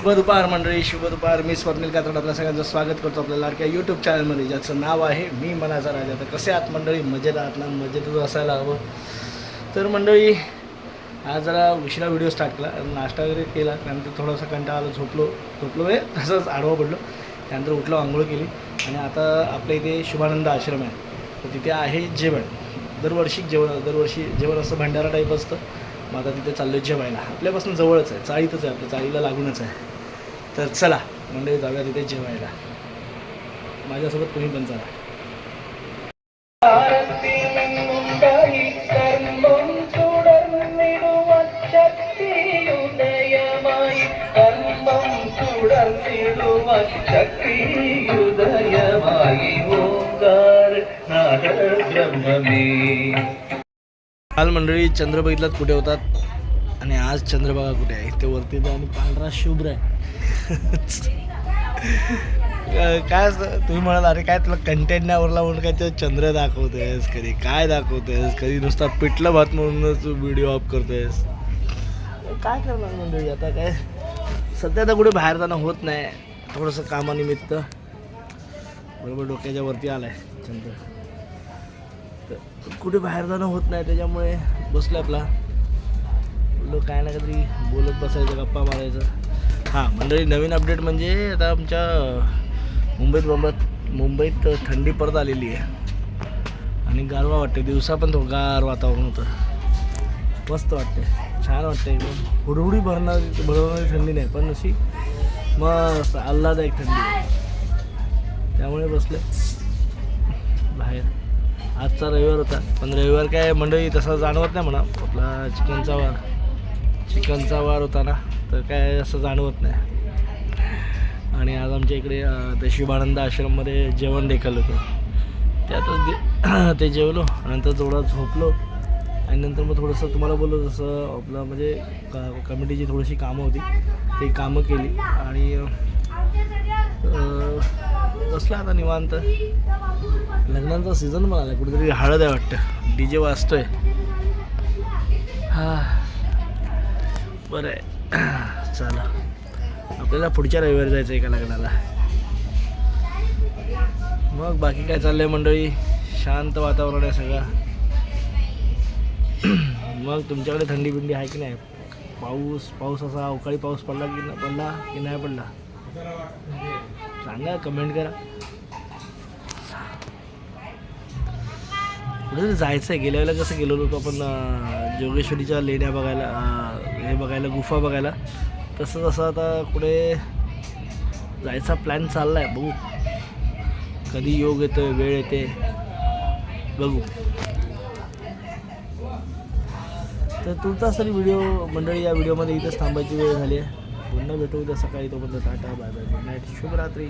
शुभ दुपार मंडळी, शुभ दुपार. मी स्वप्नील कात्रड आपल्या सगळ्यांचं स्वागत करतो आपल्या लाडक्या यूट्यूब चॅनलमध्ये, ज्याचं नाव आहे मी मनाचा राजा. तर कसे आहात मंडळी? मजेत आहात ना? मजेतच असायला हवं. तर मंडळी, आज जरा उशिरा व्हिडिओ स्टार्ट केला, नाश्ता वगैरे केला, त्यानंतर थोडासा कंटाळा आला, झोपलो म्हणजे तसंच आडवं पडलो. त्यानंतर उठलो, आंघोळ केली आणि आता आपल्या इथे शुभानंद आश्रम आहे, तर तिथे आहे जेवण. दरवर्षी जेवण असं भंडारा टाईप असतं. मग आता तिथे चाललो जेवायला. आपल्यापासून जवळच आहे, चाळीतच आहे, आपल्या चाळीला लागूनच आहे. तर चला मंडळी, जाऊया तिथे जेवायला. माझ्यासोबत तुम्ही पण चला. काल मंडळी चंद्र बघितलात कुठे होतात, आणि आज चंद्र बघा कुठे आहे. ते वरती आणि पांढरा शुभ्र आहे. काय असतं, तुम्ही म्हणाल अरे काय तुला कंटेंट नाही आवडला म्हणून काय ते चंद्र दाखवतेस, कधी काय दाखवतेस, कधी नुसता पिठलं भात म्हणूनच व्हिडिओ ऑफ करतेस. काय करणार मंडळी, आता काय सध्या तर कुठे बाहेर जाणं होत नाही, थोडंसं कामानिमित्त. बरोबर डोक्याच्या वरती आलाय चंद्र, तर कुठे बाहेर जाणं होत नाही, त्याच्यामुळे बसलं आपला काय ना काहीतरी बोलत बसायचं, गप्पा मारायचं. हां मंडळी, नवीन अपडेट म्हणजे आता आमच्या मुंबईत थंडी परत आलेली आहे आणि गारवा वाटते. दिवसा पण थोडं गार वातावरण होतं, मस्त वाटते, छान वाटते एकदम. हुडहुडी भरवणारी थंडी नाही, पण अशी मस्त आल्हादायक थंडी. त्यामुळे बसले बाहेर. आजचा रविवार होता, पण रविवार काय मंडळी तसा जाणवत नाही म्हणा. आपला चिकनचा वार होता ना, तर काय असं जाणवत नाही. आणि आज आमच्या इकडे ते शुभानंद आश्रममध्ये जेवण देखील होतं. त्यातच ते जेवलो, नंतर थोडं झोपलो आणि नंतर मग थोडंसं तुम्हाला बोललो जसं आपलं म्हणजे कमिटीची थोडीशी कामं होती, ती कामं केली आणि बसला आता निवांत. लग्नाचा सीझन पण आला, कुठेतरी हळद आहे वाटतं, DJ वाजतोय. हां बरं आहे, चला आपल्याला पुढच्या रविवारी जायचं एका लग्नाला. मग बाकी काय चाललंय मंडळी? शांत वातावरण आहे सगळं. मग तुमच्याकडे थंडी बिंडी आहे की नाही? पाऊस असा अवकाळी पाऊस पडला की नाही पडला? सांगा, कमेंट करा. कुठे जायचं आहे? गेल्या वेळेला कसं गेलो होतो आपण जोगेश्वरीच्या लेण्या बघायला, गुफा बघायला, तसं आता कुठे जायचा प्लॅन चालला आहे. बघू कधी योग येतो, वेळ येते, बघू. तर तुमचा तरी व्हिडिओ मंडळी, या व्हिडिओमध्ये इथंच थांबायची वेळ झाली आहे. पुन्हा भेटू उद्या सकाळी. तोपर्यंत tata, bye bye, good night, शुभरात्री.